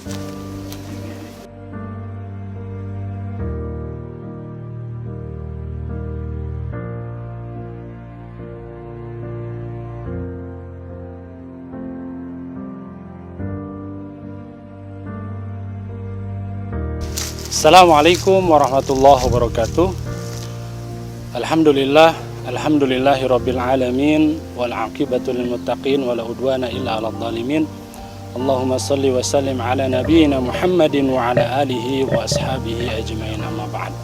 Assalamualaikum warahmatullahi wabarakatuh. Alhamdulillahirabbil alamin wal aqibatu lil muttaqin wala udwana illa 'alal zalimin. Allahumma shalli wa sallim ala nabiyyina Muhammadin wa ala alihi wa ashabihi ajmain, amma ba'd.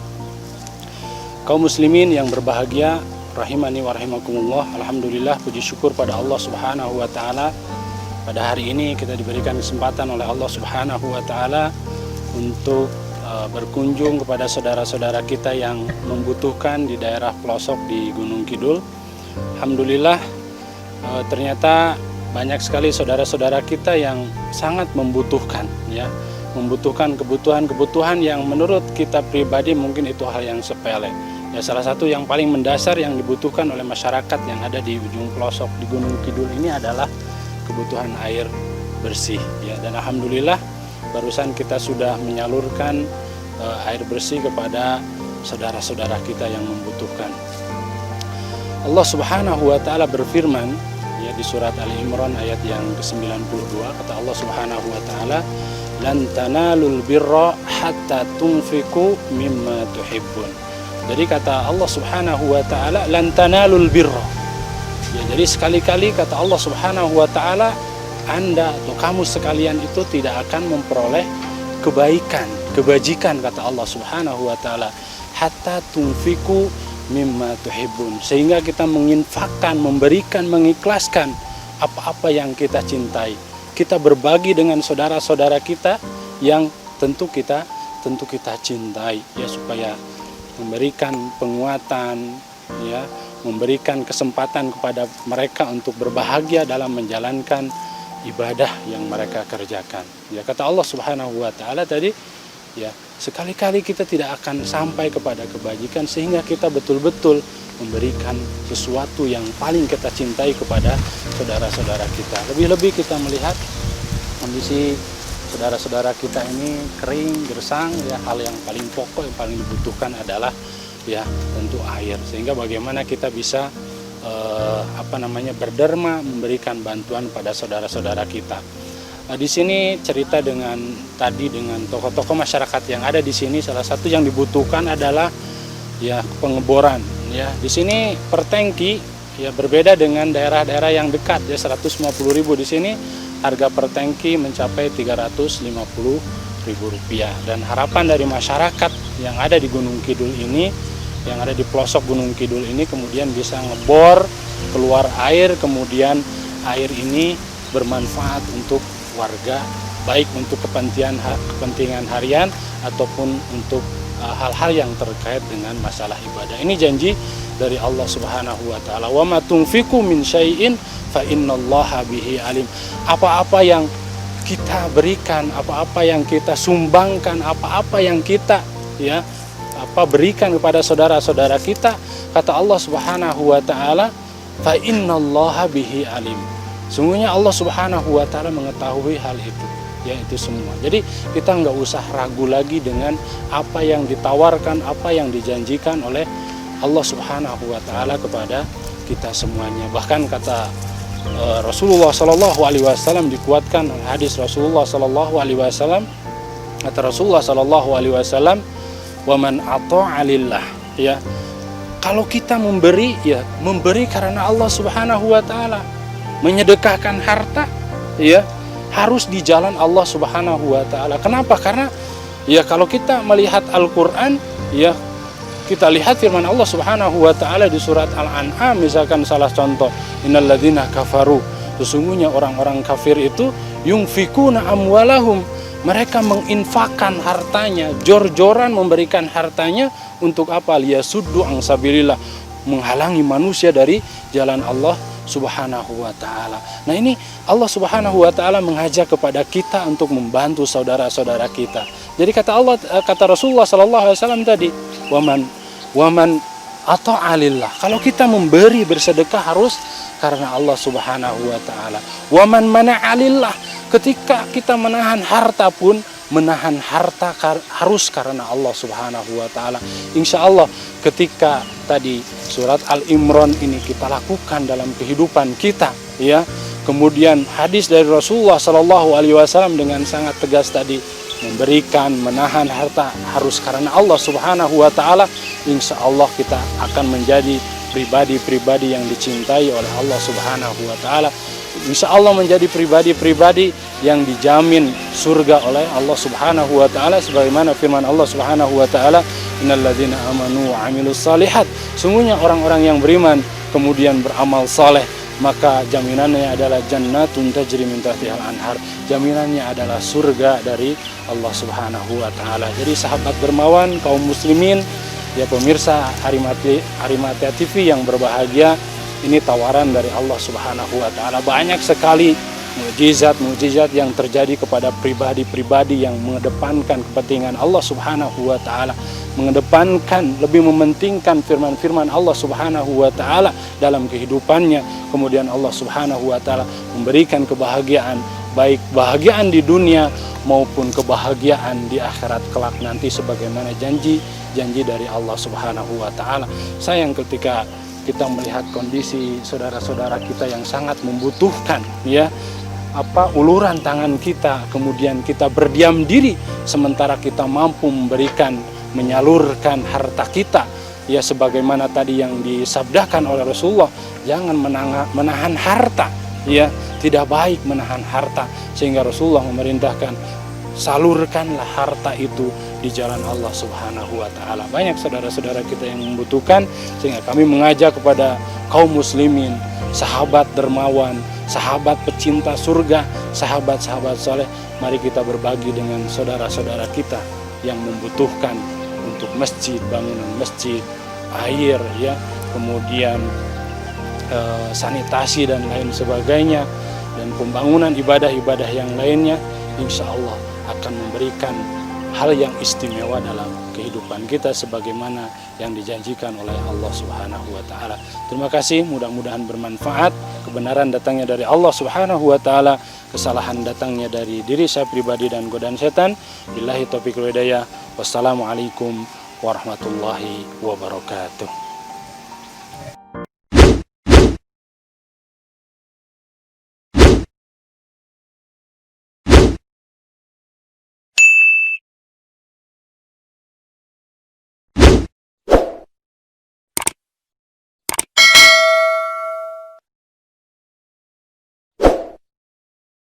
Kaum muslimin yang berbahagia, rahimani wa rahimakumullah. Alhamdulillah, puji syukur pada Allah Subhanahu wa taala. Pada hari ini kita diberikan kesempatan oleh Allah Subhanahu wa taala untuk berkunjung kepada saudara-saudara kita yang membutuhkan di daerah pelosok di Gunung Kidul. Alhamdulillah, ternyata banyak sekali saudara-saudara kita yang sangat membutuhkan, ya, membutuhkan kebutuhan-kebutuhan yang menurut kita pribadi mungkin itu hal yang sepele. Ya, salah satu yang paling mendasar yang dibutuhkan oleh masyarakat yang ada di ujung pelosok di Gunung Kidul ini adalah kebutuhan air bersih, ya. Dan alhamdulillah, barusan kita sudah menyalurkan air bersih kepada saudara-saudara kita yang membutuhkan. Allah Subhanahu wa taala berfirman, ya, di surat Ali Imran ayat yang ke-92, kata Allah Subhanahu wa taala, "Lan tanalul birra hatta tunfiqu mimma tuhibbun." Jadi kata Allah Subhanahu wa taala, "Lan tanalul birra." Ya, jadi sekali-kali kata Allah Subhanahu wa taala, Anda atau kamu sekalian itu tidak akan memperoleh kebaikan, kebajikan, kata Allah Subhanahu wa taala, hatta tunfiku mimma tuhibbun, sehingga kita menginfakkan, memberikan, mengikhlaskan apa-apa yang kita cintai. Kita berbagi dengan saudara-saudara kita yang tentu kita cintai, ya, supaya memberikan penguatan, ya, memberikan kesempatan kepada mereka untuk berbahagia dalam menjalankan ibadah yang mereka kerjakan. Ya, kata Allah Subhanahu wa taala tadi, ya, sekali-kali kita tidak akan sampai kepada kebajikan sehingga kita betul-betul memberikan sesuatu yang paling kita cintai kepada saudara-saudara kita. Lebih-lebih kita melihat kondisi saudara-saudara kita ini kering, gersang, ya, hal yang paling pokok yang paling dibutuhkan adalah, ya, tentu air. Sehingga bagaimana kita bisa berderma, memberikan bantuan pada saudara-saudara kita. Di sini cerita dengan tokoh-tokoh masyarakat yang ada di sini. Salah satu yang dibutuhkan adalah, ya, pengeboran. Ya, di sini per tangki, ya, berbeda dengan daerah-daerah yang dekat, ya, 150.000 di sini harga per tangki mencapai Rp350.000. Dan harapan dari masyarakat yang ada di Gunung Kidul ini, yang ada di pelosok Gunung Kidul ini, kemudian bisa ngebor keluar air, kemudian air ini bermanfaat untuk warga, baik untuk kepentingan harian ataupun untuk hal-hal yang terkait dengan masalah ibadah. Ini janji dari Allah Subhanahu wa taala, "Wa ma tunfiqu min syai'in fa innallaha bihi alim." Apa-apa yang kita berikan, apa-apa yang kita sumbangkan, apa-apa yang kita, ya, berikan kepada saudara-saudara kita, kata Allah Subhanahu wa taala, fa innallaha bihi alim. Sungguhnya Allah Subhanahu wa taala mengetahui hal itu, ya, itu semua. Jadi kita nggak usah ragu lagi dengan apa yang ditawarkan, apa yang dijanjikan oleh Allah Subhanahu wa taala kepada kita semuanya. Bahkan kata Rasulullah sallallahu alaihi wasallam, dikuatkan hadis Rasulullah sallallahu alaihi wasallam, kata Rasulullah sallallahu alaihi wasallam, "Wa man ata'a lillah." Ya, kalau kita memberi, ya, memberi karena Allah Subhanahu wa taala. Menyedekahkan harta, ya, harus di jalan Allah Subhanahu wa taala. Kenapa? Karena, ya, kalau kita melihat Al-Qur'an, ya, kita lihat firman Allah Subhanahu wa taala di surat Al-An'am, misalkan salah contoh, "Innal ladzina kafaru." Sesungguhnya orang-orang kafir itu yunfikuna amwalahum, mereka menginfakkan hartanya, jor-joran memberikan hartanya untuk apa? Liyasuddu an sabilillah, menghalangi manusia dari jalan Allah Subhanahu wa taala. Nah, ini Allah Subhanahu wa taala mengajak kepada kita untuk membantu saudara-saudara kita. Jadi kata Rasulullah sallallahu alaihi wasallam tadi, waman ata'a lillah. Kalau kita memberi, bersedekah harus karena Allah Subhanahu wa taala. Waman mana'a lillah. Ketika kita menahan harta pun, menahan harta harus karena Allah Subhanahu wa Ta'ala. Insya Allah ketika tadi surat Al-Imran ini kita lakukan dalam kehidupan kita, ya. Kemudian hadis dari Rasulullah Shallallahu Alaihi Wasallam dengan sangat tegas tadi, memberikan, menahan harta harus karena Allah Subhanahu wa Ta'ala. Insya Allah kita akan menjadi pribadi-pribadi yang dicintai oleh Allah Subhanahu wa Ta'ala. Insya Allah menjadi pribadi-pribadi yang dijamin surga oleh Allah Subhanahu wa Ta'ala, sebagaimana firman Allah Subhanahu wa Ta'ala, innalladzina amanu wa amilus salihat, sungguhnya orang-orang yang beriman kemudian beramal saleh, maka jaminannya adalah jannatun tajri min tahtihal anhar, jaminannya adalah surga dari Allah Subhanahu wa Ta'ala. Jadi sahabat dermawan, kaum muslimin, ya pemirsa Harimatea TV yang berbahagia, ini tawaran dari Allah Subhanahu wa Ta'ala. Banyak sekali mukjizat yang terjadi kepada pribadi-pribadi yang mengedepankan kepentingan Allah Subhanahu wa Ta'ala, mengedepankan, lebih mementingkan firman-firman Allah Subhanahu wa Ta'ala dalam kehidupannya. Kemudian Allah Subhanahu wa Ta'ala memberikan kebahagiaan, baik bahagiaan di dunia maupun kebahagiaan di akhirat kelak nanti, sebagaimana janji dari Allah Subhanahu wa Ta'ala. Sayang ketika kita melihat kondisi saudara-saudara kita yang sangat membutuhkan, ya, uluran tangan kita, kemudian kita berdiam diri sementara kita mampu memberikan, menyalurkan harta kita, ya, sebagaimana tadi yang disabdakan oleh Rasulullah, jangan menahan harta, ya, tidak baik menahan harta, sehingga Rasulullah memerintahkan salurkanlah harta itu di jalan Allah Subhanahu wa Ta'ala. Banyak saudara-saudara kita yang membutuhkan, sehingga kami mengajak kepada kaum muslimin, sahabat dermawan, sahabat pecinta surga, sahabat-sahabat soleh, mari kita berbagi dengan saudara-saudara kita yang membutuhkan untuk masjid, bangunan masjid, air, ya, kemudian sanitasi dan lain sebagainya, dan pembangunan ibadah-ibadah yang lainnya. Insya Allah akan memberikan hal yang istimewa dalam kehidupan kita sebagaimana yang dijanjikan oleh Allah Subhanahu wa Ta'ala. Terima kasih, mudah-mudahan bermanfaat. Kebenaran datangnya dari Allah Subhanahu wa Ta'ala, kesalahan datangnya dari diri saya pribadi dan godaan setan. Billahi taufiq wal hidayah. Wassalamualaikum warahmatullahi wabarakatuh.